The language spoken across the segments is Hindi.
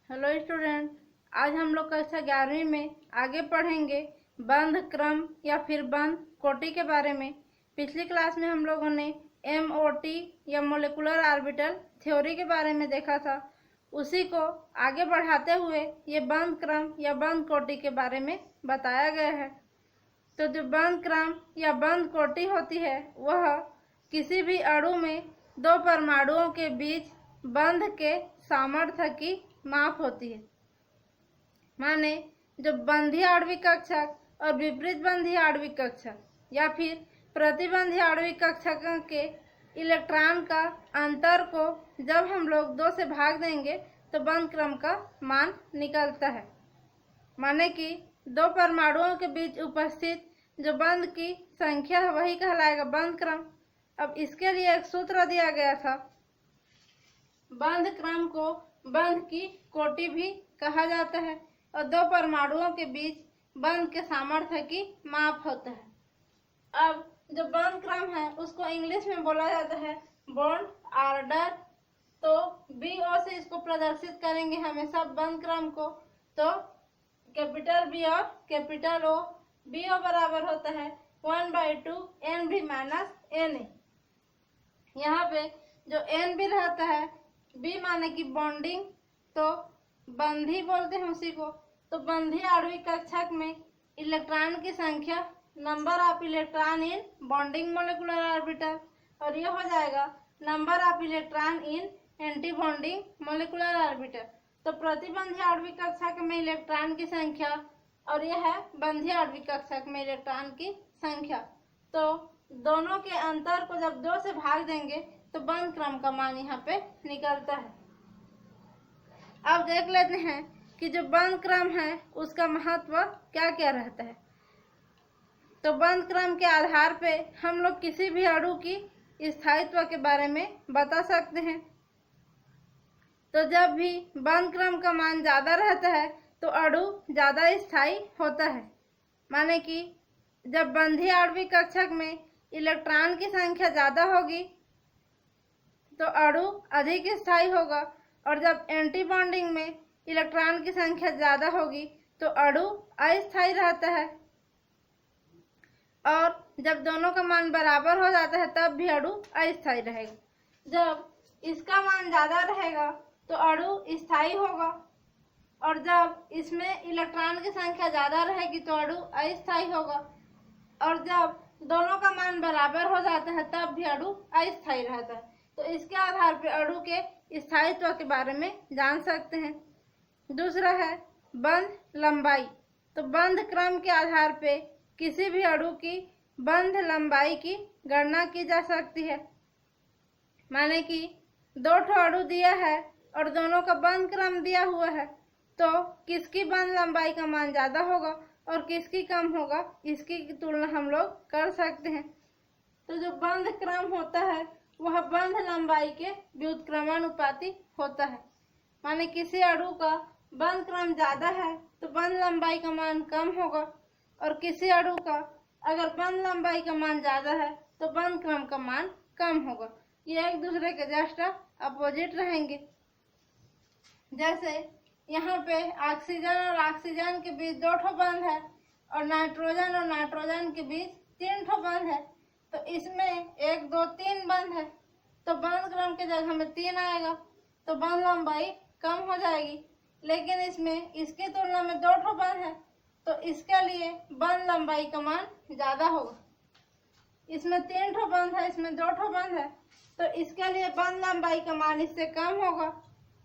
हेलो स्टूडेंट, आज हम लोग कक्षा 11वीं में आगे पढ़ेंगे बंध क्रम या फिर बंध कोटि के बारे में। पिछली क्लास में हम लोगों ने MOT या मोलिकुलर ऑर्बिटल थ्योरी के बारे में देखा था। उसी को आगे बढ़ाते हुए ये बंध क्रम या बंध कोटि के बारे में बताया गया है। तो जो बंध क्रम या बंध कोटि होती है वह किसी भी अणु में दो परमाणुओं के बीच बंध के सामर्थ्य की माप होती है। माने जो बंधीय आणविक कक्षक और विपरीत बंधीय आणविक कक्षक या फिर प्रतिबंधीय आणविक कक्षक के इलेक्ट्रॉन का अंतर को जब हम लोग 2 से भाग देंगे तो बंध क्रम का मान निकलता है। माने कि दो परमाणुओं के बीच उपस्थित जो बंध की संख्या है वही कहलाएगा बंध क्रम। अब इसके लिए एक सूत्र दिया गया था। बंध क्रम को बंध की कोटि भी कहा जाता है और दो परमाणुओं के बीच बंध के सामर्थ्य की माप होता है। अब जो बंध क्रम है उसको इंग्लिश में बोला जाता है बॉन्ड ऑर्डर। तो BO से इसको प्रदर्शित करेंगे हमेशा बंध क्रम को। तो कैपिटल B और कैपिटल O। BO बराबर होता है 1/2 NB माइनस NA। यहाँ पे जो NB रहता है, B माने कि बॉन्डिंग, तो बंधी बोलते हैं उसी को। तो बंधीय आणविक कक्षक में इलेक्ट्रॉन की संख्या number of electron in bonding molecular orbital, और यह हो जाएगा number of electron in anti bonding molecular orbital. तो प्रतिबंधीय आणविक कक्षक में इलेक्ट्रॉन की संख्या और यह है बंधीय आणविक कक्षक में इलेक्ट्रॉन की संख्या। तो दोनों के अंतर को जब 2 से भाग देंगे तो बंध क्रम का मान यहाँ पे निकलता है। अब देख लेते हैं कि जो बंध क्रम है उसका महत्व क्या क्या रहता है। तो बंध क्रम के आधार पे हम लोग किसी भी अणु की स्थायित्व के बारे में बता सकते हैं। तो जब भी बंध क्रम का मान ज़्यादा रहता है तो अणु ज़्यादा स्थायी होता है। माने कि जब बंधीय आणविक कक्षक में इलेक्ट्रॉन की संख्या ज़्यादा होगी तो अणु अधिक स्थायी होगा, और जब एंटी बॉन्डिंग में इलेक्ट्रॉन की संख्या ज़्यादा होगी तो अणु अस्थायी रहता है। और जब दोनों का मान बराबर हो जाता है तब भी अणु अस्थायी रहेगा। जब इसका मान ज़्यादा रहेगा तो अणु स्थायी होगा, और जब इसमें इलेक्ट्रॉन की संख्या ज़्यादा रहेगी तो अणु अस्थायी होगा, और जब दोनों का मान बराबर हो जाता है तब भी अणु अस्थायी रहता है। तो इसके आधार पर अणु के स्थायित्व के बारे में जान सकते हैं। दूसरा है बंध लंबाई। तो बंध क्रम के आधार पे किसी भी अणु की बंध लंबाई की गणना की जा सकती है। माने कि 2 ठो अणु दिया है और दोनों का बंध क्रम दिया हुआ है, तो किसकी बंध लंबाई का मान ज़्यादा होगा और किसकी कम होगा, इसकी तुलना हम लोग कर सकते हैं। तो जो बंध क्रम होता है वह बंध लंबाई के व्युत्क्रमानुपाती होता है। माने किसी अणु का बंध क्रम ज़्यादा है तो बंध लंबाई का मान कम होगा, और किसी अणु का अगर बंध लंबाई का मान ज़्यादा है तो बंध क्रम का मान कम होगा। ये एक दूसरे के जस्ट अपोजिट रहेंगे। जैसे यहाँ पे ऑक्सीजन और ऑक्सीजन के बीच 2 ठो बंध है, और नाइट्रोजन और नाइट्रोजन के बीच 3 ठो बंध है। तो इसमें 1 2 3 बंध है, तो बंध क्रम के जगह में 3 आएगा, तो बंध लंबाई कम हो जाएगी। लेकिन इसमें इसकी तुलना में 2 ठो बंध है, तो इसके लिए बंध लंबाई का मान ज़्यादा होगा। इसमें 3 ठो बंध है, इसमें 2 ठो बंध है, तो इसके लिए बंध लंबाई का मान इससे कम होगा,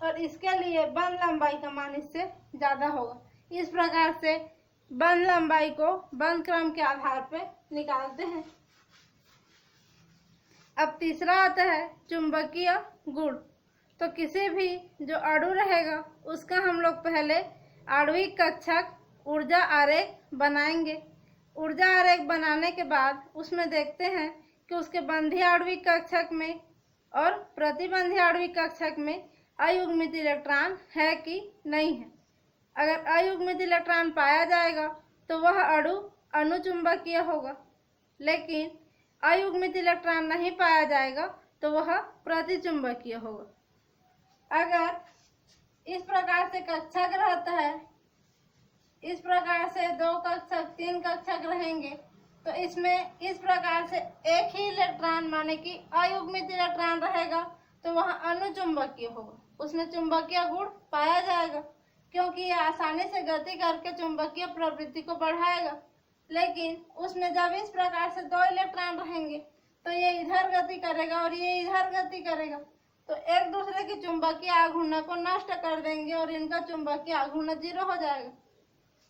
और इसके लिए बंध लंबाई का मान इससे ज़्यादा होगा। इस प्रकार से बंध लंबाई को बंध क्रम के आधार पर निकालते हैं। अब तीसरा आता है चुंबकीय गुण। तो किसी भी जो अणु रहेगा उसका हम लोग पहले आणविक कक्षक ऊर्जा आरेख बनाएंगे। ऊर्जा आरेख बनाने के बाद उसमें देखते हैं कि उसके बंधीय आणविक कक्षक में और प्रतिबंधीय आणविक कक्षक में अयुग्मित इलेक्ट्रॉन है कि नहीं है। अगर अयुग्मित इलेक्ट्रॉन पाया जाएगा तो वह अणु अनुचुंबकीय होगा, लेकिन अयुग्मित इलेक्ट्रॉन नहीं पाया जाएगा तो वह प्रतिचुंबकीय होगा। अगर इस प्रकार से कक्षक रहता है, इस प्रकार से 2 कक्षक 3 कक्षक रहेंगे। तो इसमें इस प्रकार से एक ही इलेक्ट्रॉन माने कि अयुग्मित इलेक्ट्रॉन रहेगा तो वह अनुचुंबकीय होगा, उसमें चुंबकीय गुण पाया जाएगा क्योंकि यह आसानी से गति करके चुंबकीय प्रवृत्ति को बढ़ाएगा। लेकिन उसमें जब इस प्रकार से 2 इलेक्ट्रॉन रहेंगे तो ये इधर गति करेगा और ये इधर गति करेगा, तो एक दूसरे की चुंबकीय आघूर्ण को नष्ट कर देंगे और इनका चुंबकीय आघूर्ण 0 हो जाएगा।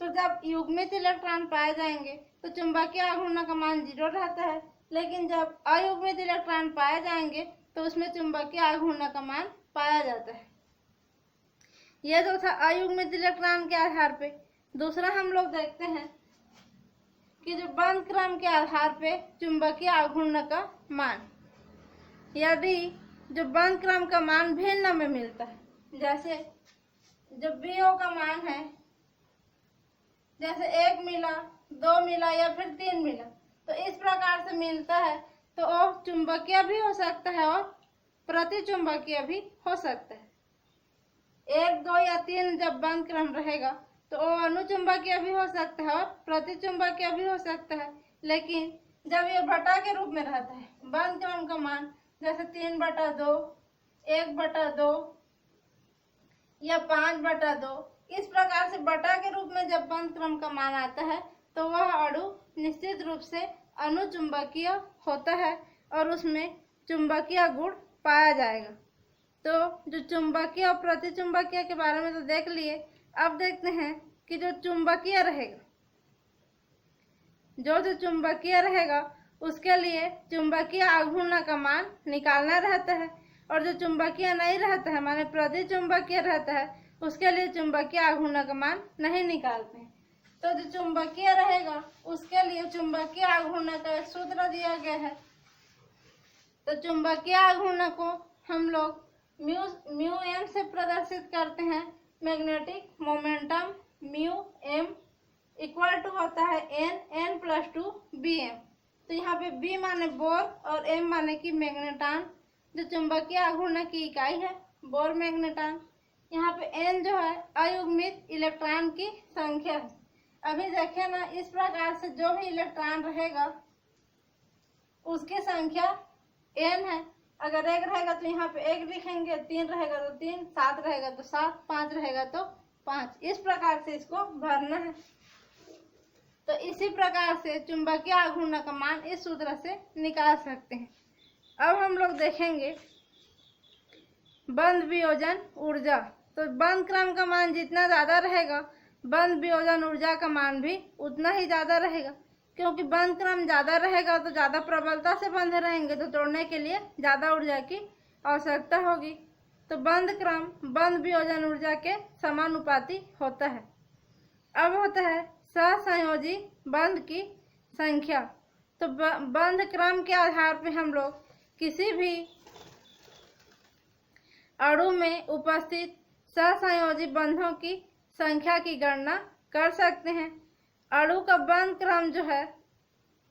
तो जब युग्मित इलेक्ट्रॉन पाए जाएंगे तो चुंबकीय आघूर्ण का मान 0 रहता है, लेकिन जब अयुग्मित इलेक्ट्रॉन पाए जाएंगे तो उसमें चुंबकीय आघूर्ण का मान पाया जाता है। यह जो था अयुग्मित इलेक्ट्रॉन के आधार पे। दूसरा हम लोग देखते हैं कि जो बंध क्रम के आधार पे चुंबकीय आघूर्ण का मान, यदि जो बंध क्रम का मान भिन्न में मिलता है, जैसे जो BO का मान है, जैसे 1 मिला 2 मिला या फिर 3 मिला, तो इस प्रकार से मिलता है तो वो चुंबकीय भी हो सकता है और प्रतिचुंबकीय भी हो सकता है। 1 2 या 3 जब बंध क्रम रहेगा तो वो अनुचुंबकीय भी हो सकता है और प्रतिचुंबकीय भी हो सकता है। लेकिन जब ये बटा के रूप में रहता है, बंध क्रम का मान जैसे 3/2, 1/2 या 5/2, इस प्रकार से बटा के रूप में जब बंध क्रम का मान आता है तो वह अणु निश्चित रूप से अनुचुंबकीय होता है और उसमें चुंबकीय गुण पाया जाएगा। तो जो चुंबकीय और प्रतिचुंबकीय के बारे में तो देख लिए, अब देखते हैं कि जो चुंबकीय रहेगा, जो चुंबकीय रहेगा उसके लिए चुंबकीय आघूर्ण का मान निकालना रहता है, और जो चुंबकीय नहीं रहता है माने प्रतिचुंबकीय रहता है उसके लिए चुंबकीय आघूर्ण का मान नहीं निकालते हैं। तो जो चुंबकीय रहेगा उसके लिए चुंबकीय आघूर्ण का एक सूत्र दिया गया है। तो चुंबकीय आघूर्ण को हम लोग म्यू एम से प्रदर्शित करते हैं। Magnetic momentum mu M equal to होता है n+2 bm। तो यहाँ पे b माने बोर और m माने कि मैग्नेटान, जो चुंबकीय आघूर्ण की इकाई है बोर मैग्नेटान। यहाँ पे n जो है अयुग्मित इलेक्ट्रॉन की संख्या है। अभी देखें ना, इस प्रकार से जो भी इलेक्ट्रॉन रहेगा उसकी संख्या n है। अगर 1 रहेगा तो यहाँ पे 1 लिखेंगे, 3 रहेगा तो 3, 7 रहेगा तो 7, 5 रहेगा तो 5, इस प्रकार से इसको भरना है। तो इसी प्रकार से चुंबकीय आघूर्ण का मान इस सूत्र से निकाल सकते हैं। अब हम लोग देखेंगे बंध वियोजन ऊर्जा। तो बंध क्रम का मान जितना ज़्यादा रहेगा बंध वियोजन ऊर्जा का मान भी उतना ही ज़्यादा रहेगा, क्योंकि बंध क्रम ज़्यादा रहेगा तो ज़्यादा प्रबलता से बंधे रहेंगे, तो तोड़ने के लिए ज़्यादा ऊर्जा की आवश्यकता होगी। तो बंध क्रम बंध वियोजन ऊर्जा के समानुपाती होता है। अब होता है सहसंयोजी बंध की संख्या। तो बंध क्रम के आधार पर हम लोग किसी भी अणु में उपस्थित सहसंयोजी बंधों की संख्या की गणना कर सकते हैं। अणु का बंध क्रम जो है,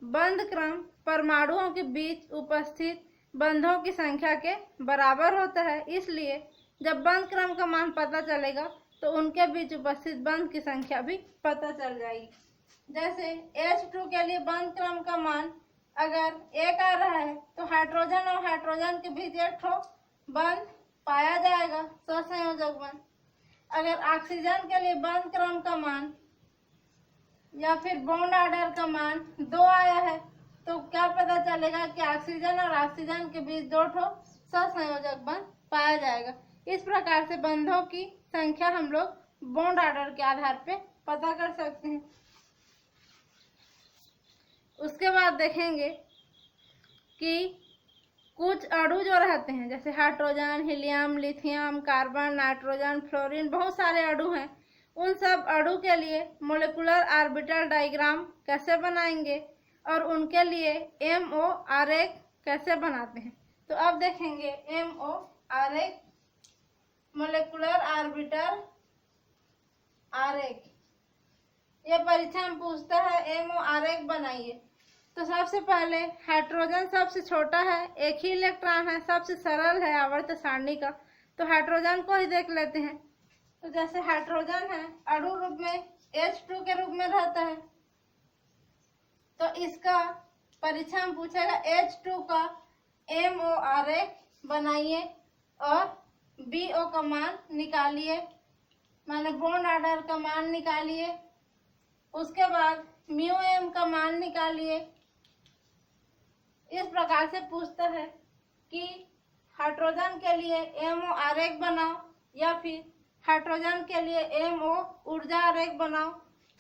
बंध क्रम परमाणुओं के बीच उपस्थित बंधों की संख्या के बराबर होता है। इसलिए जब बंध क्रम का मान पता चलेगा तो उनके बीच उपस्थित बंध की संख्या भी पता चल जाएगी। जैसे H2 के लिए बंध क्रम का मान अगर 1 आ रहा है तो हाइड्रोजन और हाइड्रोजन के बीच एक ठो बंध पाया जाएगा, सहसंयोजक बंध। अगर ऑक्सीजन के लिए बंध क्रम का मान या फिर बॉन्ड ऑर्डर का मान 2 आया है तो क्या पता चलेगा कि ऑक्सीजन और ऑक्सीजन के बीच 2 ठो सहसंयोजक बंध पाया जाएगा। इस प्रकार से बंधों की संख्या हम लोग बॉन्ड ऑर्डर के आधार पे पता कर सकते हैं। उसके बाद देखेंगे कि कुछ अणु जो रहते हैं जैसे hydrogen, helium, lithium, carbon, nitrogen, fluorine, बहुत सारे अणु हैं। उन सब अणु के लिए मोलिकुलर ऑर्बिटल डायग्राम कैसे बनाएंगे और उनके लिए MO आरेख कैसे बनाते हैं। तो अब देखेंगे MO आरेख, मोलिकुलर ऑर्बिटल आरेख। ये परीक्षा में पूछता है MO आरेख बनाइए। तो सबसे पहले हाइड्रोजन सबसे छोटा है, एक ही इलेक्ट्रॉन है, सबसे सरल है आवर्त सारणी का, तो हाइड्रोजन को ही देख लेते हैं। तो जैसे हाइड्रोजन है अणु रूप में H2 के रूप में रहता है, तो इसका परीक्षा में पूछेगा H2 का MO आरेख बनाइए और BO का मान निकालिए, माने बॉन्ड ऑर्डर का मान निकालिए। उसके बाद μm का मान निकालिए। इस प्रकार से पूछता है कि हाइड्रोजन के लिए MO आरेख बनाओ या फिर हाइड्रोजन के लिए MO ऊर्जा आरेख बनाओ,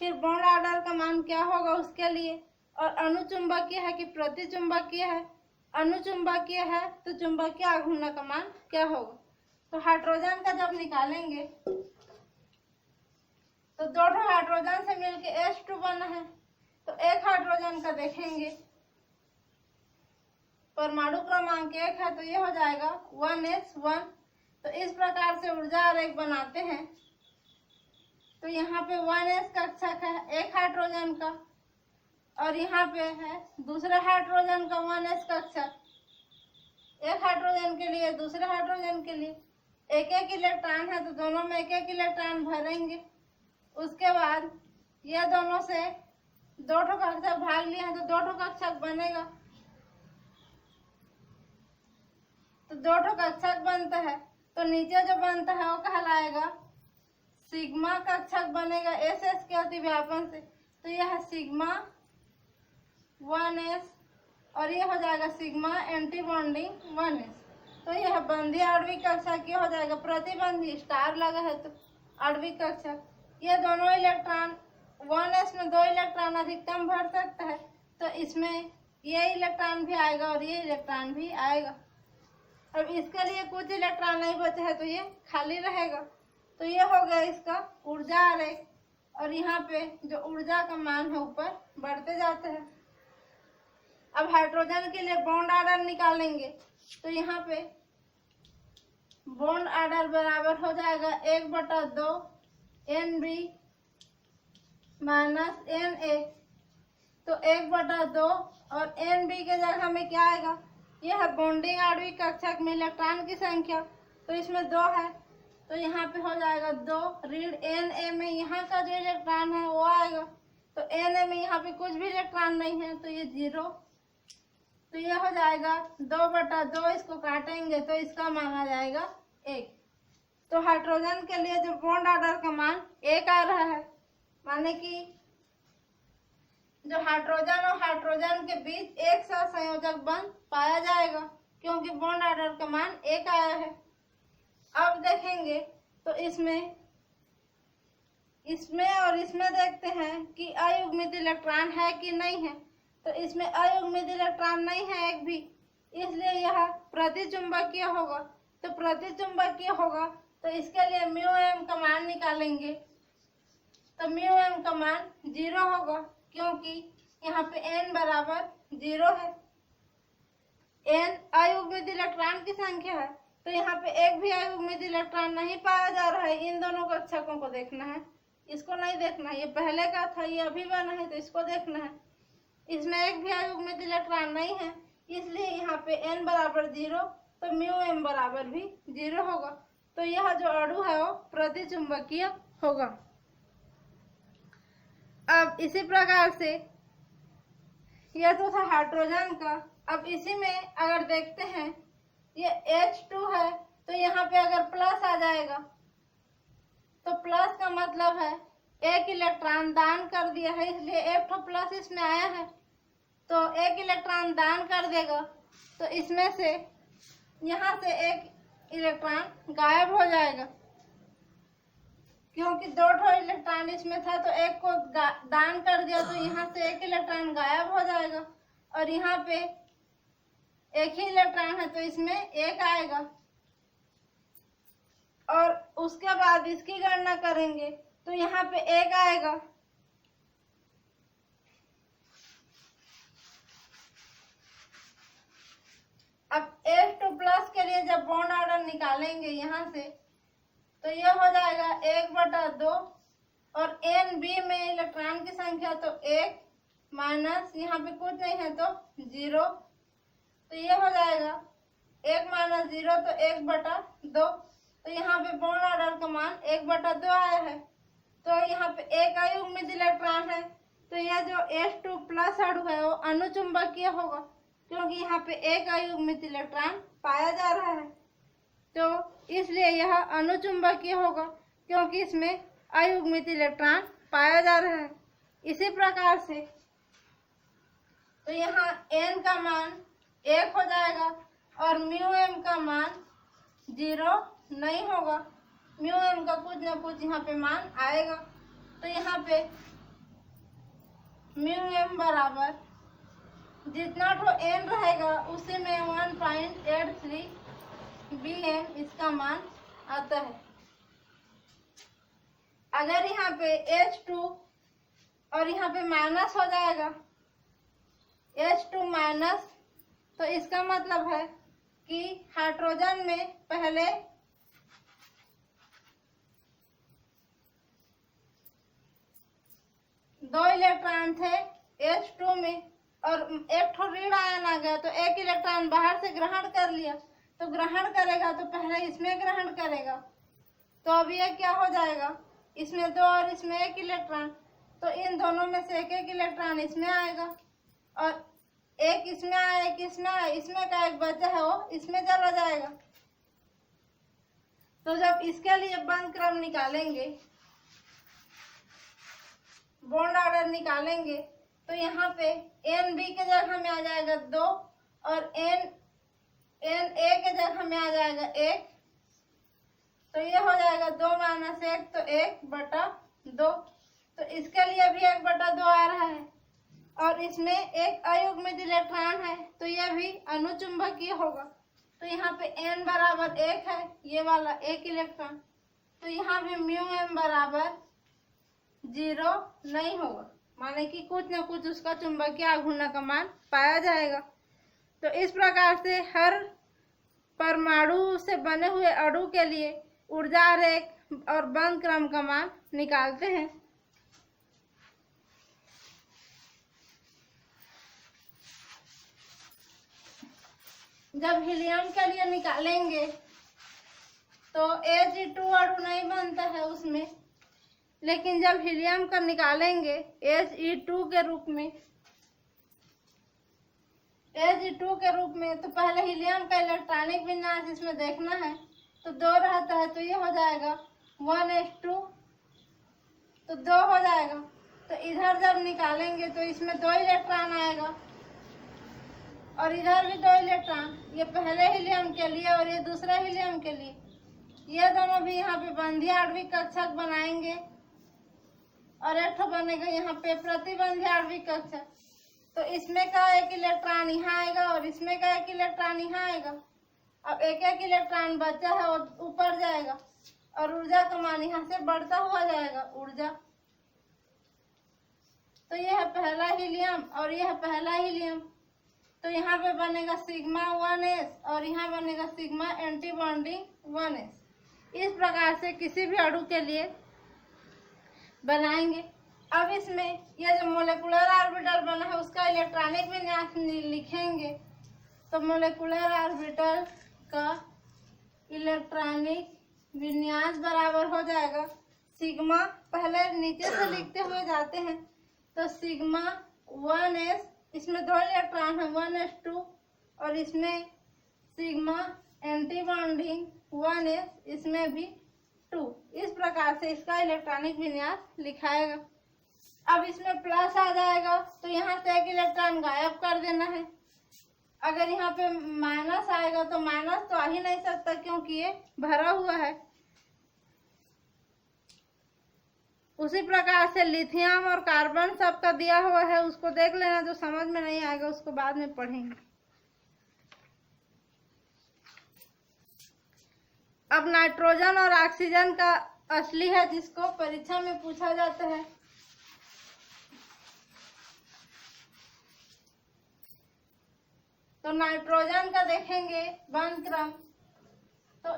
फिर बॉन्ड ऑर्डर का मान क्या होगा उसके लिए, और अणुचुंबकीय है कि प्रतिचुंबकीय है, अणुचुंबकीय है तो चुंबकीय आघूर्ण का मान क्या होगा। तो हाइड्रोजन का जब निकालेंगे तो दो हाइड्रोजन से मिलके H2 बना है, तो एक हाइड्रोजन का देखेंगे परमाणु क्रमांक 1 है, तो ये हो जाएगा 1s1। तो इस प्रकार से ऊर्जा आरेख बनाते हैं। तो यहाँ पे 1s कक्षक है एक हाइड्रोजन का, और यहाँ पे है दूसरे हाइड्रोजन का 1s कक्षक। एक हाइड्रोजन के लिए दूसरे हाइड्रोजन के लिए एक एक इलेक्ट्रॉन है, तो दोनों में एक एक इलेक्ट्रॉन भरेंगे। उसके बाद ये दोनों से दो ठो कक्षक भाग लिए हैं, तो दो ठो कक्षक बनेगा, तो दो ठो कक्षक बनता है। तो नीचे जो बनता है वो कहलाएगा सिग्मा कक्षक बनेगा SS के अतिव्यापन से। तो यह है सिग्मा 1s और ये हो जाएगा सिग्मा एंटी बॉन्डिंग 1s। तो यह बंधी आणविक कक्षक ये हो जाएगा प्रतिबंधी स्टार लगा है तो आणविक कक्षक। ये दोनों इलेक्ट्रॉन 1s में दो इलेक्ट्रॉन अधिकतम भर सकता है, तो इसमें ये इलेक्ट्रॉन भी आएगा और ये इलेक्ट्रॉन भी आएगा। अब इसके लिए कुछ इलेक्ट्रॉन नहीं बचे है तो ये खाली रहेगा। तो ये हो गया इसका ऊर्जा आरेख, और यहाँ पे जो ऊर्जा का मान है ऊपर बढ़ते जाते हैं। अब हाइड्रोजन के लिए बॉन्ड ऑर्डर निकालेंगे, तो यहाँ पे बॉन्ड ऑर्डर बराबर हो जाएगा 1/2 NB माइनस Na। तो 1/2 और NB के जगह में क्या आएगा, यह है बॉन्डिंग आणविक कक्षक में इलेक्ट्रॉन की संख्या, तो इसमें 2 है, तो यहाँ पे हो जाएगा 2 ऋण Na में यहाँ का जो इलेक्ट्रॉन है वो आएगा। तो Na में यहाँ पे कुछ भी इलेक्ट्रॉन नहीं है, तो ये 0। तो ये हो जाएगा 2/2, इसको काटेंगे तो इसका मान आ जाएगा 1। तो हाइड्रोजन के लिए जो बॉन्ड ऑर्डर का मान 1 आ रहा है, माने कि जो हाइड्रोजन और हाइड्रोजन के बीच एक साथ संयोजक बंध पाया जाएगा, क्योंकि बॉन्ड ऑर्डर का मान 1 आया है। अब देखेंगे तो इसमें और इसमें देखते हैं कि अयुग्मित इलेक्ट्रॉन है कि नहीं है। तो इसमें अयुग्मित इलेक्ट्रॉन नहीं है एक भी, इसलिए यह प्रतिचुंबकीय होगा। तो प्रतिचुंबकीय होगा तो इसके लिए μm का मान निकालेंगे, तो μm का मान 0 होगा, क्योंकि यहाँ पे n बराबर 0 है। n अयुग्मित इलेक्ट्रॉन की संख्या है, तो यहाँ पे एक भी अयुग्मित इलेक्ट्रॉन नहीं पाया जा रहा है। इन दोनों कक्षकों को देखना है, इसको नहीं देखना है। ये पहले का था, ये अभी बना है, तो इसको देखना है। इसमें एक भी अयुग्मित इलेक्ट्रॉन नहीं है, इसलिए यहाँ पे n बराबर 0, तो μm बराबर भी 0 होगा। तो यह जो अणु है वो प्रतिचुंबकीय होगा। अब इसी प्रकार से यह तो था हाइड्रोजन का। अब इसी में अगर देखते हैं ये H2 है, तो यहाँ पे अगर प्लस आ जाएगा तो प्लस का मतलब है एक इलेक्ट्रॉन दान कर दिया है, इसलिए एक तो प्लस इसमें आया है। तो एक इलेक्ट्रॉन दान कर देगा तो इसमें से यहाँ से एक इलेक्ट्रॉन गायब हो जाएगा, क्योंकि 2 इलेक्ट्रॉन इसमें था, तो एक को दान कर दिया तो यहाँ से एक इलेक्ट्रॉन गायब हो जाएगा, और यहाँ पे एक ही इलेक्ट्रॉन है तो इसमें 1 आएगा। और उसके बाद इसकी गणना करेंगे तो यहाँ पे 1 आएगा। अब H2+ के लिए जब बॉन्ड ऑर्डर निकालेंगे यहाँ से, तो ये हो जाएगा 1/2 और NB में इलेक्ट्रॉन की संख्या तो 1 माइनस यहाँ पे कुछ नहीं है तो 0, तो ये हो जाएगा 1 - 0 तो 1/2। तो यहाँ पे बॉन्ड ऑर्डर का मान 1/2 आया है। तो यहाँ पे एक अयुग्मित इलेक्ट्रॉन है, तो यह जो H2+ अणु है वो अनुचुंबकीय होगा, क्योंकि यहाँ पे एक अयुग्मित इलेक्ट्रॉन पाया जा रहा है। तो इसलिए यह अनुचुंबकीय होगा, क्योंकि इसमें अयुग्मित इलेक्ट्रॉन पाया जा रहा है। इसी प्रकार से तो यहाँ n का मान 1 हो जाएगा और μm का मान 0 नहीं होगा। μm का कुछ न कुछ यहाँ पे मान आएगा। तो यहाँ पे μm बराबर जितना तो n रहेगा उसी में 1.83 bm इसका मान आता है। अगर यहाँ पे H2 और यहाँ पे माइनस हो जाएगा H2-, तो इसका मतलब है कि हाइड्रोजन में पहले दो इलेक्ट्रॉन थे H2 में और एक ऋण आयन आ गया, तो एक इलेक्ट्रॉन बाहर से ग्रहण कर लिया, तो ग्रहण करेगा तो पहले इसमें ग्रहण करेगा, तो अब ये क्या हो जाएगा, इसमें 2 और इसमें 1 इलेक्ट्रॉन, तो इन दोनों में से एक इलेक्ट्रॉन इसमें आएगा और एक इसमें आया, एक इसमें आया, इसमें का एक बचा है वो इसमें चला जाएगा। तो जब इसके लिए बंध क्रम निकालेंगे, बॉन्ड ऑर्डर निकालेंगे, तो यहाँ पे NB के जगह में आ जाएगा 2 और NA के जगह में आ जाएगा 1, तो ये हो जाएगा 2 - 1, तो 1/2। तो इसके लिए भी 1/2 आ रहा है और इसमें एक अयुग्मित इलेक्ट्रॉन है, तो यह भी अनुचुंबकीय होगा। तो यहाँ पे n बराबर 1 है, ये वाला 1 इलेक्ट्रॉन, तो यहाँ भी μm बराबर 0 नहीं होगा, माने कि कुछ न कुछ उसका चुंबकीय आघूर्ण का मान पाया जाएगा। तो इस प्रकार से हर परमाणु से बने हुए अणु के लिए ऊर्जा आरेख और बंध क्रम का मान निकालते हैं। जब हीलियम के लिए निकालेंगे तो He2 अणु नहीं बनता है उसमें, लेकिन जब हीलियम का निकालेंगे He2 के रूप में, तो पहले हीलियम का इलेक्ट्रॉनिक विन्यास इसमें देखना है। तो 2 रहता है, तो ये हो जाएगा 1s2, तो 2 हो जाएगा। तो इधर जब निकालेंगे तो इसमें 2 इलेक्ट्रॉन आएगा और इधर भी 2 इलेक्ट्रॉन, ये पहले हीलियम के लिए और ये दूसरे हीलियम के लिए, ये दोनों भी यहाँ पे बंधीय आणविक कक्षक बनाएंगे और एक ठो बनेगा यहाँ पे प्रतिबंधीय आणविक कक्षक। तो इसमें का एक इलेक्ट्रॉन यहाँ आएगा और इसमें का एक इलेक्ट्रॉन यहाँ आएगा। अब एक एक इलेक्ट्रॉन बचा है और ऊपर जाएगा और ऊर्जा का मान यहाँ से बढ़ता हुआ जाएगा ऊर्जा। तो यह है पहला हीलियम और यह है पहला हीलियम, तो यहाँ पे बनेगा सिग्मा 1s और यहाँ बनेगा सिग्मा एंटी बॉन्डिंग 1s। इस प्रकार से किसी भी अणु के लिए बनाएंगे। अब इसमें यह जो मोलेकुलर ऑर्बिटल बना है उसका इलेक्ट्रॉनिक विन्यास लिखेंगे। तो मोलेकुलर ऑर्बिटल का इलेक्ट्रॉनिक विन्यास बराबर हो जाएगा सिग्मा, पहले नीचे से लिखते हुए जाते हैं, तो सिग्मा 1s, इसमें 2 इलेक्ट्रॉन है 1s2 और इसमें सिग्मा एंटी बॉन्डिंग 1s, इसमें भी 2। इस प्रकार से इसका इलेक्ट्रॉनिक विन्यास लिखाएगा। अब इसमें प्लस आ जाएगा तो यहाँ से एक इलेक्ट्रॉन गायब कर देना है। अगर यहाँ पे माइनस आएगा तो माइनस तो आ ही नहीं सकता क्योंकि ये भरा हुआ है। उसी प्रकार से लिथियम और कार्बन सबका दिया हुआ है, उसको देख लेना, जो समझ में नहीं आएगा उसको बाद में पढ़ेंगे। अब नाइट्रोजन और ऑक्सीजन का असली है जिसको परीक्षा में पूछा जाता है। तो नाइट्रोजन का देखेंगे बंध क्रम, तो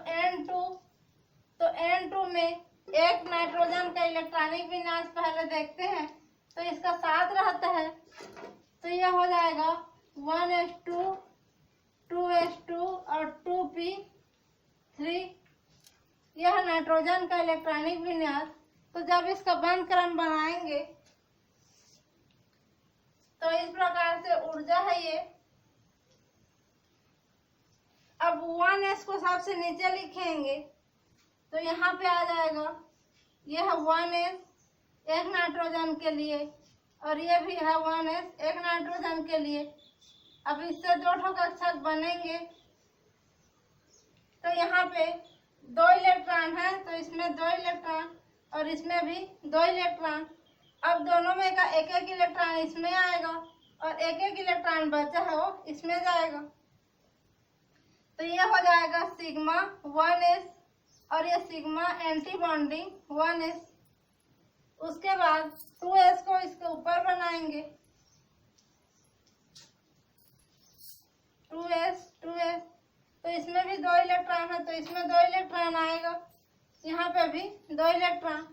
N2 में एक नाइट्रोजन का इलेक्ट्रॉनिक विन्यास पहले देखते हैं। तो इसका 7 रहता है, तो यह हो जाएगा 1s2, 2s2 और 2p3। यह नाइट्रोजन का इलेक्ट्रॉनिक विन्यास। तो जब इसका बंध क्रम बनाएंगे तो इस प्रकार से ऊर्जा है ये। अब 1s को सबसे नीचे लिखेंगे तो यहाँ पे आ जाएगा, यह 1s एक नाइट्रोजन के लिए और ये भी है 1s एक नाइट्रोजन के लिए। अब इससे दो ठो कक्षक बनेंगे तो यहाँ पे 2 इलेक्ट्रॉन है तो इसमें 2 इलेक्ट्रॉन और इसमें भी 2 इलेक्ट्रॉन। अब दोनों में का एक एक इलेक्ट्रॉन इसमें आएगा और एक एक इलेक्ट्रॉन बचा है वो इसमें जाएगा। तो ये हो जाएगा सिग्मा 1s और ये सिग्मा एंटी बॉन्डिंग 1s। उसके बाद 2s को इसके ऊपर बनाएंगे, 2s तो इसमें भी 2 इलेक्ट्रॉन है तो इसमें 2 इलेक्ट्रॉन आएगा, यहाँ पे भी 2 इलेक्ट्रॉन।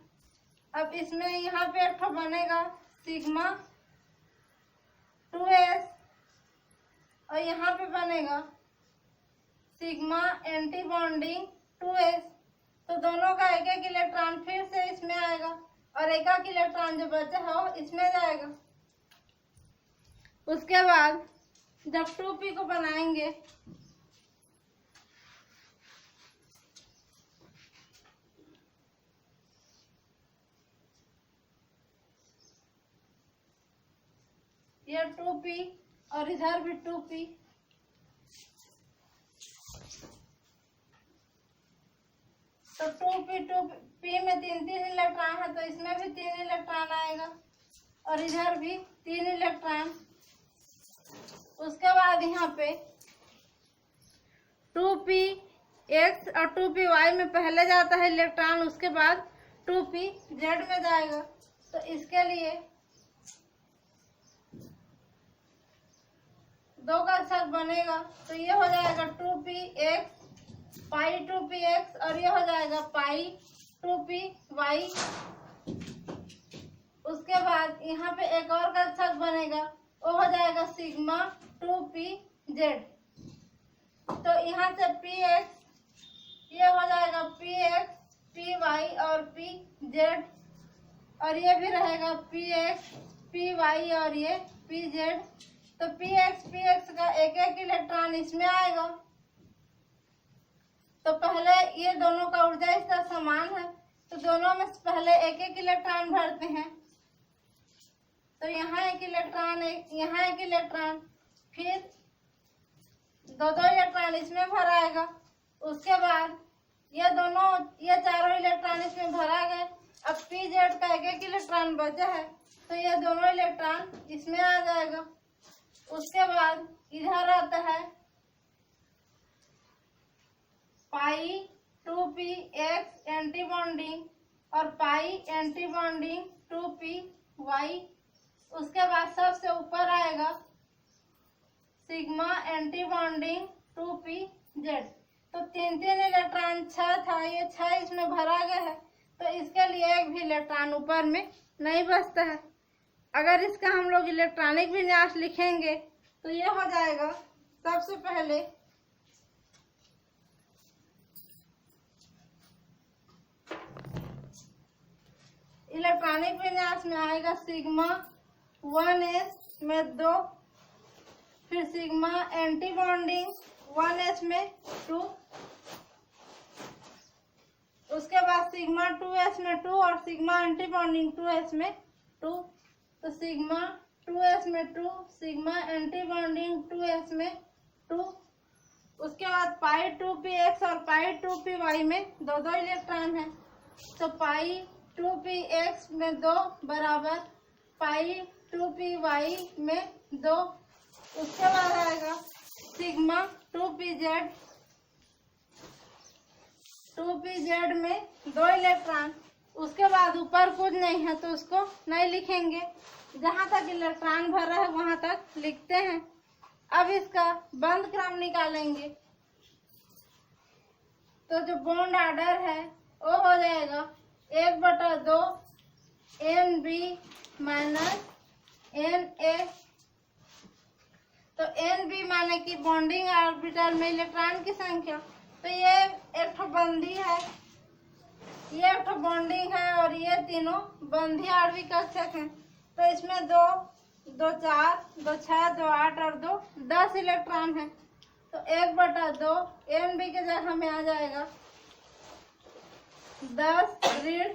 अब इसमें यहाँ पे एक ठो बनेगा सिग्मा 2s और यहाँ पे बनेगा सिग्मा एंटी बॉन्डिंग 2s। तो दोनों का एक एक इलेक्ट्रॉन फिर से इसमें आएगा और एक एक इलेक्ट्रॉन जो बचा है वो इसमें जाएगा। उसके बाद जब 2p को बनाएंगे ये 2p और इधर भी 2p, तो 2p में 3 इलेक्ट्रॉन है तो इसमें भी 3 इलेक्ट्रॉन आएगा और इधर भी 3 इलेक्ट्रॉन। उसके बाद यहाँ पे 2px और 2py में पहले जाता है इलेक्ट्रॉन, उसके बाद 2pz में जाएगा। तो इसके लिए 2 का कक्षक बनेगा तो ये हो जाएगा 2px पाई 2px और ये हो जाएगा पाई 2py। उसके बाद यहाँ पे एक और कक्षक बनेगा वो हो जाएगा सिग्मा 2pz। तो यहाँ से px ये हो जाएगा px py और pz और ये भी रहेगा px py और ये pz। तो px का एक एक इलेक्ट्रॉन इसमें आएगा। तो पहले ये दोनों का ऊर्जा स्तर समान है तो दोनों में पहले एक एक इलेक्ट्रॉन भरते हैं। तो यहाँ एक इलेक्ट्रॉन यहाँ एक इलेक्ट्रॉन फिर 2 इलेक्ट्रॉन इसमें भराएगा। उसके बाद ये चारों इलेक्ट्रॉन इसमें भरा गए। अब pz का एक एक इलेक्ट्रॉन बचा है तो ये दोनों इलेक्ट्रॉन इसमें आ जाएगा। उसके बाद इधर आता है पाई 2px एंटी बॉन्डिंग और पाई एंटी बॉन्डिंग 2py। उसके बाद सबसे ऊपर आएगा सिग्मा एंटी बॉन्डिंग 2pz। तो 3 इलेक्ट्रॉन 6 था, ये 6 इसमें भरा गया है तो इसके लिए एक भी इलेक्ट्रॉन ऊपर में नहीं बचता है। अगर इसका हम लोग इलेक्ट्रॉनिक विन्यास लिखेंगे तो ये हो जाएगा, सबसे पहले इलेक्ट्रॉनिक विन्यास में आएगा सिग्मा 1s में 2, फिर सिग्मा एंटी बॉन्डिंग 1s में 2, उसके बाद सिग्मा 2s में 2 और सिग्मा एंटी बॉन्डिंग 2s में 2। तो सिग्मा 2s में 2 सिग्मा एंटी बॉन्डिंग 2s में 2। उसके बाद पाई 2px और पाई 2py में 2 इलेक्ट्रॉन है तो पाई 2px में 2 बराबर पाई 2py में 2। उसके बाद आएगा सिग्मा 2pz में 2 इलेक्ट्रॉन। उसके बाद ऊपर कुछ नहीं है तो उसको नहीं लिखेंगे, जहाँ तक इलेक्ट्रॉन भरा है वहां तक लिखते हैं। अब इसका बंध क्रम निकालेंगे तो जो बॉन्ड ऑर्डर है वो हो जाएगा 1/2 NB माइनस NA। तो NB माने कि बॉन्डिंग ऑर्बिटल में इलेक्ट्रॉन की संख्या। तो ये एक बंदी है ये एक बॉन्डिंग है और ये तीनों बंधी आणविक कक्षक हैं। तो इसमें 2, 2 4, 2 6, 2 8 और 2 10 इलेक्ट्रॉन है। तो 1/2 Nb के जगह में आ जाएगा 10 ऋण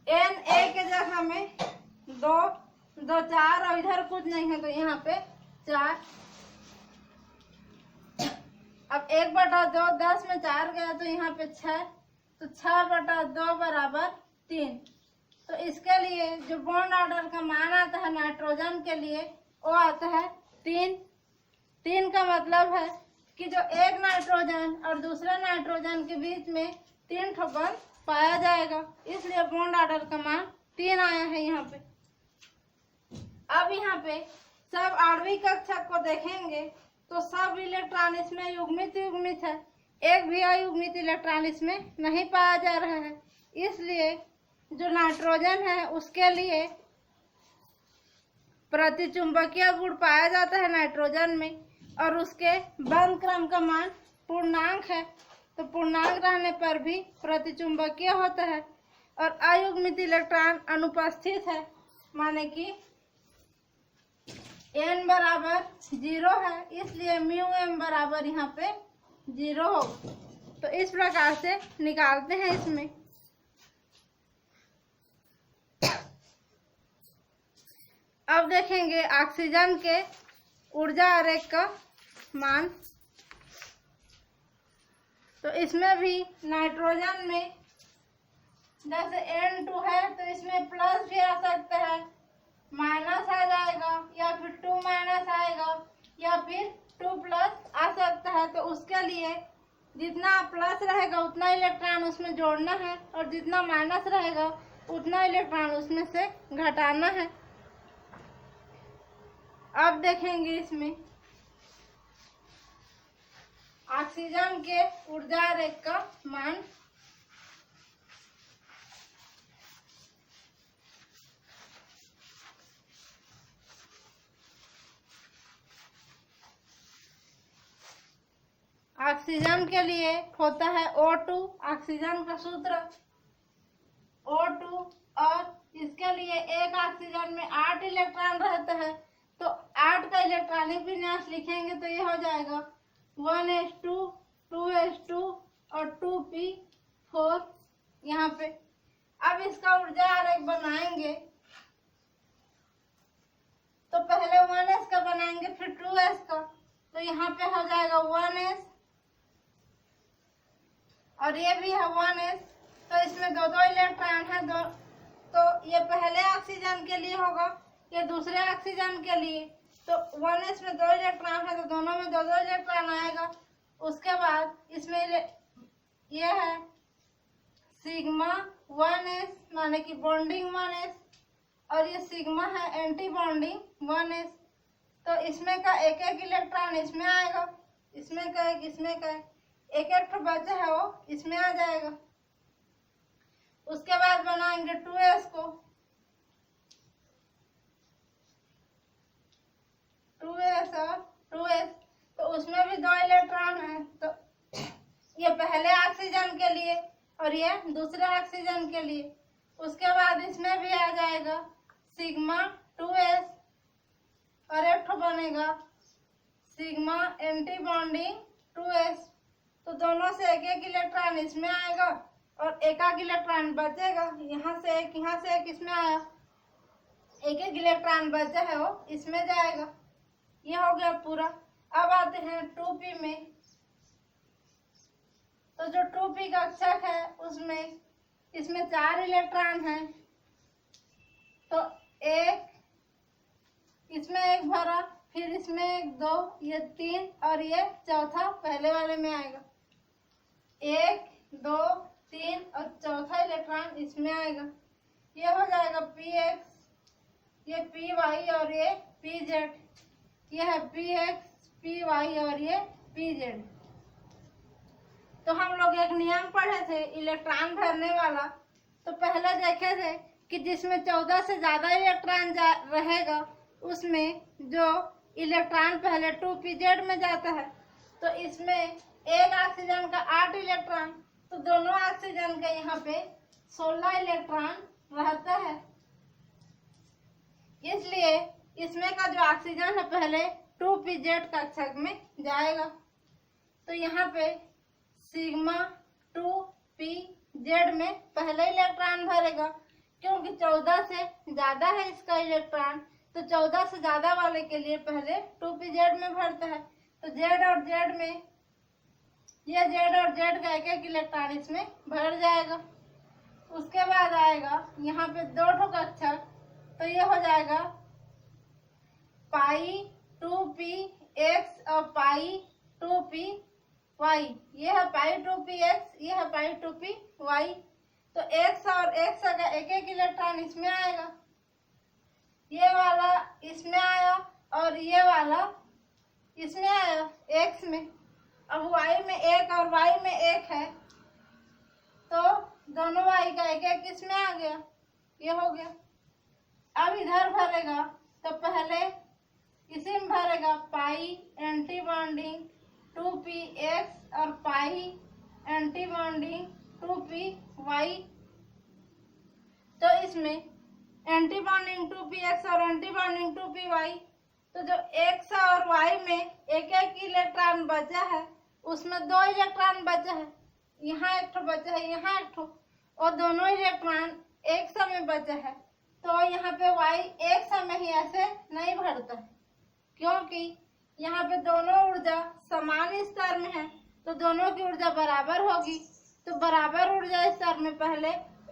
Na के जगह में 2, 2 4 और इधर कुछ नहीं है तो यहाँ पे 4। अब 1/2 10 में 4 गया तो यहाँ पे 6, तो 6/2 बराबर 3। तो इसके लिए जो बॉन्ड ऑर्डर का मान आता है नाइट्रोजन के लिए वो आता है 3। 3 का मतलब है कि जो एक नाइट्रोजन और दूसरे नाइट्रोजन के बीच में 3 ठो बंध पाया जाएगा, इसलिए बॉन्ड ऑर्डर का मान 3 आया है यहाँ पे। अब यहाँ पे सब आणविक कक्षक को देखेंगे तो सब इलेक्ट्रॉन इसमें युग्मित युग्मित है, एक भी अयुग्मित इलेक्ट्रॉन इसमें नहीं पाया जा रहा है। इसलिए जो नाइट्रोजन है उसके लिए प्रतिचुंबकीय गुण पाया जाता है नाइट्रोजन में, और उसके बंध क्रम का मान पूर्णांक है। तो पूर्णांक रहने पर भी प्रतिचुंबकीय होता है और अयुग्मित इलेक्ट्रॉन अनुपस्थित है, माने कि n बराबर 0 है, इसलिए μm बराबर यहाँ पे 0 होगा। तो इस प्रकार से निकालते हैं इसमें। अब देखेंगे ऑक्सीजन के ऊर्जा आरेख का मान। तो इसमें भी नाइट्रोजन में जैसे N2 है तो इसमें प्लस भी आ सकता है, माइनस आ जाएगा, या फिर 2 माइनस आएगा, या फिर 2 प्लस आ सकता है। तो उसके लिए जितना प्लस रहेगा उतना इलेक्ट्रॉन उसमें जोड़ना है, और जितना माइनस रहेगा उतना इलेक्ट्रॉन उसमें से घटाना है। अब देखेंगे इसमें ऑक्सीजन के ऊर्जा आरेख का मान। ऑक्सीजन के लिए होता है O2, ऑक्सीजन का सूत्र O2, और इसके लिए एक ऑक्सीजन में 8 इलेक्ट्रॉन रहता है। तो 8 का इलेक्ट्रॉनिक विन्यास लिखेंगे तो ये हो जाएगा 1s2, 2s2 और 2p4 यहाँ पे। अब इसका ऊर्जा आरेख बनाएंगे तो पहले 1s का बनाएंगे, फिर 2s का। तो यहाँ पे हो जाएगा 1s और ये भी है 1s। तो इसमें 2 इलेक्ट्रॉन है, तो ये पहले ऑक्सीजन के लिए होगा, ये दूसरे ऑक्सीजन के लिए। तो 1s में 2 इलेक्ट्रॉन है तो दोनों में 2 इलेक्ट्रॉन आएगा। उसके बाद इसमें ये है सिग्मा 1s, माने कि बॉन्डिंग 1s, और ये सिग्मा है एंटी बॉन्डिंग 1s। तो इसमें का एक एक इलेक्ट्रॉन इसमें आएगा, इसमें का एक, इसमें का एक एक तो बचा है वो इसमें आ जाएगा। उसके बाद बनाएंगे 2s को, 2s और 2s। तो उसमें भी 2 इलेक्ट्रॉन है, तो ये पहले ऑक्सीजन के लिए और ये दूसरे ऑक्सीजन के लिए। उसके बाद इसमें भी आ जाएगा सिग्मा 2s और एक ठो बनेगा सिग्मा एंटी बॉन्डिंग 2s। तो दोनों से एक एक इलेक्ट्रॉन इसमें आएगा और एक एक इलेक्ट्रॉन बचेगा, यहाँ से एक, यहाँ से एक, इसमें आया, एक एक इलेक्ट्रॉन बचा है वो इसमें जाएगा। ये हो गया पूरा। अब आते हैं 2p में। तो जो 2p कक्षक है उसमें इसमें 4 इलेक्ट्रॉन है, तो एक इसमें एक भरा, फिर इसमें एक, 2, ये 3 और ये चौथा पहले वाले में आएगा। 1, 2, 3 और चौथा इलेक्ट्रॉन इसमें आएगा। ये हो जाएगा px, ये py और ये pz, ये है px, py और ये pz। तो हम लोग एक नियम पढ़े थे इलेक्ट्रॉन भरने वाला। तो पहले देखे थे कि जिसमें 14 से ज्यादा इलेक्ट्रॉन रहेगा उसमें जो इलेक्ट्रॉन पहले 2pz में जाता है। तो इसमें एक ऑक्सीजन का 8 इलेक्ट्रॉन तो दोनों ऑक्सीजन का यहाँ पे 16 इलेक्ट्रॉन रहता है, इसलिए इसमें का जो ऑक्सीजन है पहले 2pz कक्षक में जाएगा। तो यहाँ पे सिग्मा 2pz में पहले इलेक्ट्रॉन भरेगा, क्योंकि 14 से ज्यादा है इसका इलेक्ट्रॉन, तो 14 से ज्यादा वाले के लिए पहले 2pz में भरता है। तो z और z में ये z और z का एक इलेक्ट्रॉन इसमें भर जाएगा। उसके बाद आएगा यहाँ पे 2 ठो कक्षक, तो ये हो जाएगा पाई 2px और पाई 2py। ये है पाई 2px, ये है पाई 2py। तो x और x का एक इलेक्ट्रॉन इसमें आएगा, ये वाला इसमें आया और ये वाला इसमें आया x में। अब y में 1 और y में 1 है, तो दोनों y का एक इसमें आ गया, ये हो गया। अब इधर भरेगा तो पहले इसी में भरेगा पाई एंटी बॉन्डिंग 2px और पाई एंटी बॉन्डिंग 2py। तो इसमें एंटी बॉन्डिंग 2px और एंटी बॉन्डिंग 2py, तो जो x और y में एक एक इलेक्ट्रॉन बचा है उसमें 2 इलेक्ट्रॉन बचा है, यहाँ एक ठो बचा है, यहाँ एक ठो, और दोनों इलेक्ट्रॉन एक समय बचा है। तो यहाँ पे y एक समय ही ऐसे नहीं भरता है, क्योंकि यहाँ पे दोनों ऊर्जा समान स्तर में है, तो दोनों की ऊर्जा बराबर होगी। तो बराबर ऊर्जा स्तर में पहले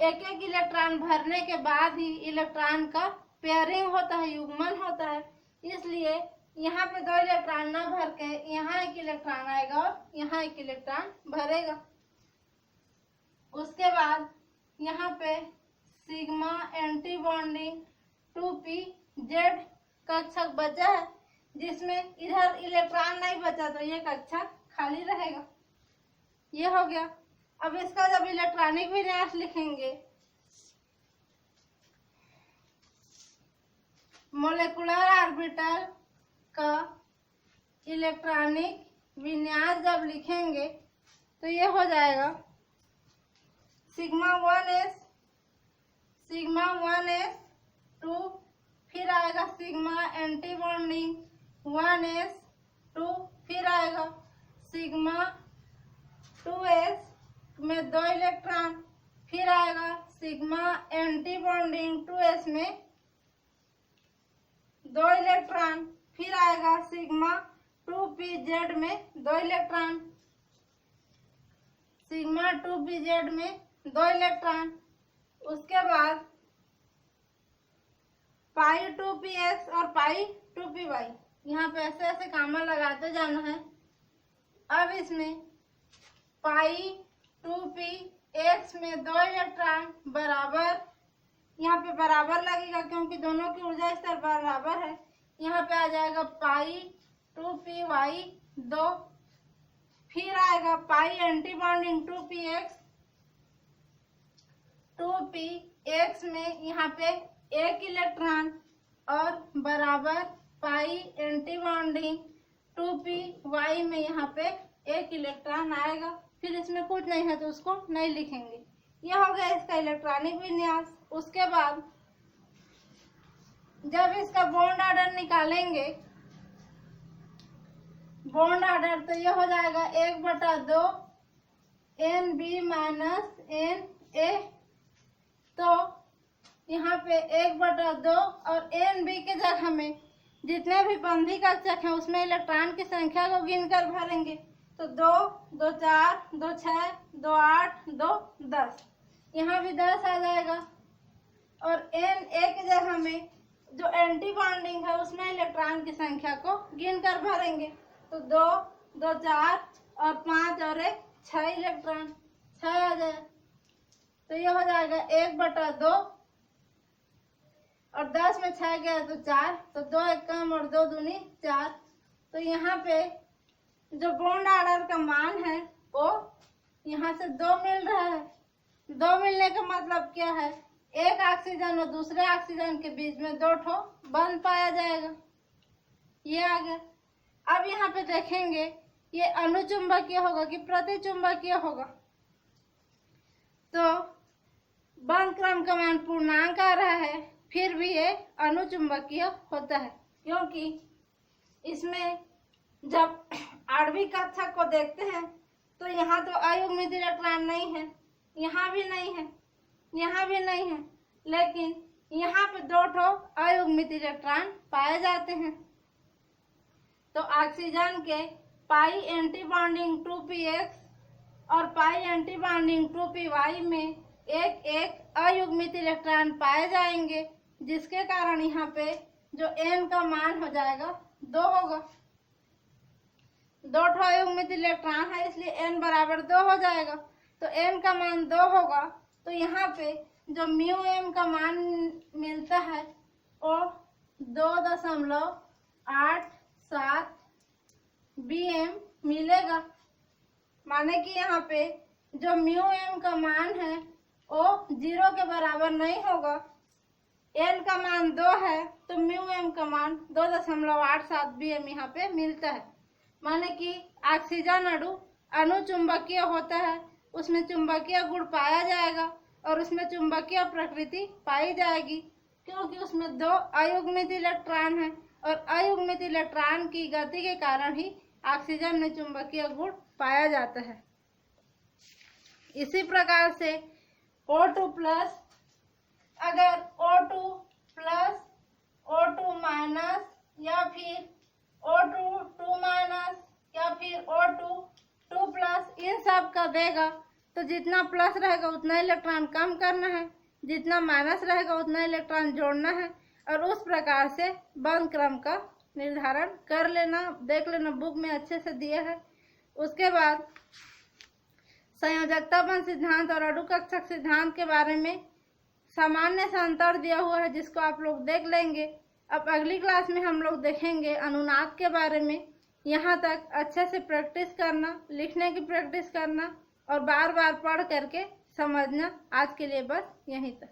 एक एक इलेक्ट्रॉन भरने के बाद ही इलेक्ट्रॉन का पेयरिंग होता है, युग्मन होता है। इसलिए यहाँ पे 2 इलेक्ट्रॉन ना भर के यहाँ एक इलेक्ट्रॉन आएगा और यहाँ एक इलेक्ट्रॉन भरेगा। उसके बाद यहाँ पे सिग्मा एंटी बॉन्डिंग 2pz कक्षक बचा है, जिसमें इधर इलेक्ट्रॉन नहीं बचा, तो ये कक्षक खाली रहेगा। ये हो गया। अब इसका जब इलेक्ट्रॉनिक विन्यास लिखेंगे, मोलेकुलर ऑर्बिटल का इलेक्ट्रॉनिक विन्यास जब लिखेंगे तो ये हो जाएगा सिग्मा 1s 2, फिर आएगा सिग्मा एंटी बॉन्डिंग 1s2, फिर आएगा सिग्मा 2s में 2 इलेक्ट्रॉन, फिर आएगा सिग्मा एंटी बॉन्डिंग 2s में 2 इलेक्ट्रॉन, फिर आएगा सिग्मा 2pz में 2 इलेक्ट्रॉन, सिग्मा 2pz में 2 इलेक्ट्रॉन। उसके बाद पाई 2px और पाई 2py, यहाँ पे ऐसे ऐसे कामा लगाते जाना है। अब इसमें पाई 2px में 2 इलेक्ट्रॉन बराबर, यहाँ पे बराबर लगेगा क्योंकि दोनों की ऊर्जा स्तर बराबर है। यहाँ पे आ जाएगा पाई 2py 2, फिर आएगा पाई एंटी बॉन्डिंग 2px में यहाँ पे 1 इलेक्ट्रॉन और बराबर पाई एंटी बॉन्डिंग 2py में यहाँ पे 1 इलेक्ट्रॉन आएगा। फिर इसमें कुछ नहीं है तो उसको नहीं लिखेंगे। यह हो गया इसका इलेक्ट्रॉनिक विन्यास। उसके बाद जब इसका बॉन्ड ऑर्डर निकालेंगे, बॉन्ड ऑर्डर, तो यह हो जाएगा 1/2 NB माइनस NA। तो यहाँ पे 1/2 और NB के जगह में जितने भी बंधी कक्षक हैं उसमें इलेक्ट्रॉन की संख्या को गिनकर भरेंगे। तो 2, 2 4, 2 6, 2 8, 2 10, यहाँ भी 10 आ जाएगा। और Na की जगह में जो एंटी बॉन्डिंग है उसमें इलेक्ट्रॉन की संख्या को गिनकर भरेंगे। तो 2, 2 4 और 5 और 1 6 इलेक्ट्रॉन, 6 आ जाए। तो ये हो जाएगा 1/2 और 10 में 6 गया तो 4, तो 2 एक कम और 2 दूनी 4। तो यहाँ पे जो बॉन्ड ऑर्डर का मान है वो यहाँ से 2 मिल रहा है। 2 मिलने का मतलब क्या है, एक ऑक्सीजन और दूसरे ऑक्सीजन के बीच में 2 ठो बंध पाया जाएगा। ये आ गया। अब यहाँ पे देखेंगे ये अनुचुंबकीय होगा कि प्रतिचुंबकीय होगा। तो बंद क्रम का मान पूर्णांक आ रहा है, फिर भी ये अनुचुंबकीय होता है, क्योंकि इसमें जब आणविक कक्षक को देखते हैं तो यहाँ तो अयुग्मित इलेक्ट्रॉन नहीं है, यहाँ भी नहीं है, यहाँ भी नहीं है, लेकिन यहाँ पे 2 ठो अयुग्मित इलेक्ट्रॉन पाए जाते हैं। तो ऑक्सीजन के पाई एंटी बॉन्डिंग 2px और पाई एंटी बॉन्डिंग 2py में एक एक अयुग्मित इलेक्ट्रॉन पाए जाएंगे, जिसके कारण यहाँ पे जो n का मान हो जाएगा 2 होगा। 2 ठो अयुग्मित इलेक्ट्रॉन है, इसलिए n बराबर 2 हो जाएगा। तो n का मान 2 होगा, तो यहाँ पे जो म्यू m का मान मिलता है वो 2.87 bm मिलेगा। माने कि यहाँ पे जो म्यू m का मान है वो 0 के बराबर नहीं होगा। n का मान 2 है तो म्यू m का मान 2.87 bm यहाँ पे मिलता है। माने कि ऑक्सीजन अणु अनुचुंबकीय होता है, उसमें चुंबकीय गुण पाया जाएगा और उसमें चुंबकीय प्रकृति पाई जाएगी, क्योंकि उसमें 2 अयुग्मित इलेक्ट्रॉन है और अयुग्मित इलेक्ट्रॉन की गति के कारण ही ऑक्सीजन में चुंबकीय गुण पाया जाता है। इसी प्रकार से O2 प्लस, अगर O2 प्लस, O2 माइनस या फिर O2 2 माइनस या फिर O2 2 प्लस इन सब का देगा तो जितना प्लस रहेगा उतना इलेक्ट्रॉन कम करना है, जितना माइनस रहेगा उतना इलेक्ट्रॉन जोड़ना है, और उस प्रकार से बंद क्रम का निर्धारण कर लेना। देख लेना, बुक में अच्छे से दिया है। उसके बाद संयोजकता बंध सिद्धांत और अणु कक्षक सिद्धांत के बारे में सामान्य सा अंतर दिया हुआ है, जिसको आप लोग देख लेंगे। अब अगली क्लास में हम लोग देखेंगे अनुनाद के बारे में। यहाँ तक अच्छे से प्रैक्टिस करना, लिखने की प्रैक्टिस करना और बार बार पढ़ करके समझना। आज के लिए बस यहीं तक।